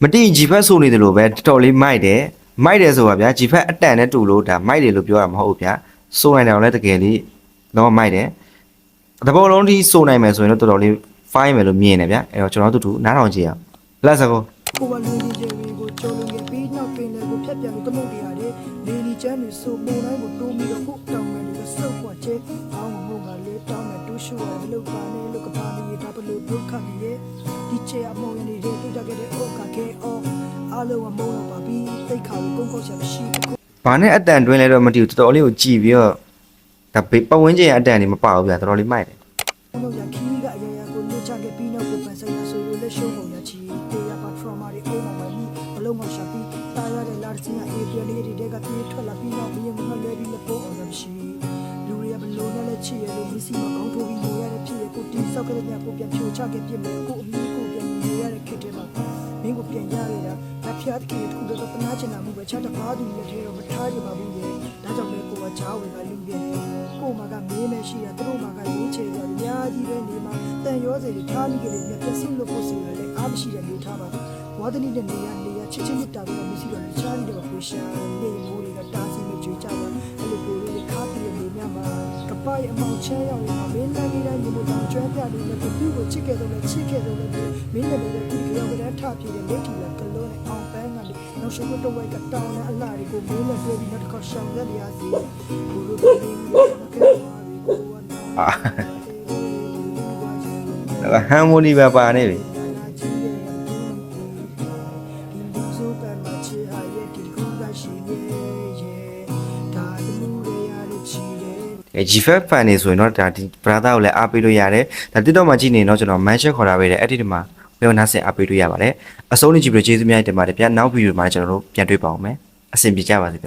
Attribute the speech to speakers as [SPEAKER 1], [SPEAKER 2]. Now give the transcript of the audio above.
[SPEAKER 1] မတိဂျီဖက်ဆိုနေတယ်လို့ပဲတော်လေးမိုက်တယ်ဆိုတာဗျာဂျီဖက်အတန်နဲ့တူလို့ဒါမိုက်တယ်လို့ပြောရမှာမဟုတ်ဘူးဗျာစိုးနိုင်တယ်လည်းတကယ်လေးတော့မိုက်တယ်တဘောလုံးဒီစိုးနိုင်မယ်ဆိုရင်တော့တော်တော်လေး fine မယ်လို့မြင်တယ်ဗျာအဲ့တော့ကျွန်တော်တို့နားထောင်ကြည့်အောင်လက်စကော
[SPEAKER 2] ကိုဝလူကြီးတွေကိုကြုံနေပြီးနောက်ပင်လည်းကိုဖြတ်ပြန်ပြီးတမုတ်တရားတွေလေဒီချမ်းတွေဆိုပုံတိုင်းကိုတိုးပြီးတော့ကိုတောင်းမယ်လို့ဆုပ်ခွာချဲအောင်းမှုကလေးတောင်းမယ်တူးရှူရဘလို့ပါနေလို့ကပါနေဒါဘလို့ဒုက္ခနေရဲ့ဒီချေအမောင်ရနေတဲ့တွေ့ကြခဲ့တဲ့အိုကခဲအောအားလုံးအမောင်းပါပြီးတိတ်ခါကိုကုန်းကုန်းချက်မရှိဘူး
[SPEAKER 1] ဘာနဲ့အတန်တွင်းလဲတော့မသိဘူးတော်တော်လေးကိုကြည်ပြီးတော့ဒါပတ်ဝန်းကျင်အတန်နေမပါဘူးဗျာတော်တော်လေးမိုက်တယ်
[SPEAKER 2] လို့ရခီးကအရာရာကိုလွတ်ချခဲ့ပြီးနောက်ကိုပန်ဆိုင်ရဆိုလို့လက်ရှုံးပုံရချီတရားပါ trauma တွေအိုးမှာမီဘလုံးမရှာပြီးတာရတဲ့လာတဲ့ချင်းအေးပြလေးတွေကပြေးထွက်လာပြီးနောက်ပြီးမှလွဲပြီးလက်ပေါ်အောင်မရှိလူတွေကဘလုံးနဲ့လက်ချီရလို့မစီမကောင်းထိုးပြီးနေရတဲ့ဖြစ်ရကိုတီးဆောက်ခဲ့တဲ့ညကိုပြန်ဖြိုချခဲ့ပြစ်မယ်ကိုအမီကိုပြန်နေရတဲ့ခက်တဲ့မှာမင်းကိုပြန်ရရတာလက်ဖြတ်တကယ်တခုတော့ပနာချင်တာမှုပဲချတပါးသူလက်ထဲတော့မထားရပါဘူးလေဒါကြောင့်လေကိုကချားဝင်ကလူပြန်ကိုမကမေးမရှိတာသူတို့မကရွေးချယ်ကြအများကြီးပဲနေမှာတန်ရောစေထားမိကြတယ်ပြည့်စင်လို့ကိုစီရတယ်အားမရှိတဲ့လူထားပါဝါဒနီတဲ့နေရချစ်ချင်းမြတ်တာတော့မရှိတော့ချားပြီးတော့ကိုရှာနေမိုးတွေကတားစီမကြွေကြပါအဲ့လိုကိုလေးခါပြီးနေမြမှာကပိုင်အမောင်ချဲရောက်ရင်မင်းလည်းနေတိုင်းမျိုးတောင်ကျွမ်းပြလို့လည်းသူ့ကိုချစ်ခဲ့တော့လည်းချစ်ခဲ့တော့လည်းမင်းလည်းလည်းဒီကြောင်ကတည်းကထပြည့်တဲ့လက်ထီလည်းကလုံးနဲ့အောင်ပန်းကလည်းနောက်ရှိတော့ဝိုက်ကတောင်းနဲ့အလားတွေကိုမင်းလည်းတွေ့ပြီးတော့တစ်ခါရှောင်ရရစီကိုလိုကင်း
[SPEAKER 1] ဒါဟမ်မိုနီပဲပါနေပြီGFF fan နေဆိုရင်တော့ဒါဒီ brother ကိုလည်းအားပေးလို့ရတယ်ဒါ TikTok မှာကြည့်နေတော့ကျွန်တော် mention ခေါ်ထားပေးတယ်အဲ့ဒီမှာဘယ်လိုနားဆင်အားပေးလို့ရပါတယ်အဆုံးနေကြည့်ပြီးကျေးဇူးများတင်ပါတယ်ဗျာနောက်ဗီဒီယိုမှာကျွန်တော်တို့ပြန်တွေ့ပါအောင်မယ်အဆင်ပြေကြပါစေဗျ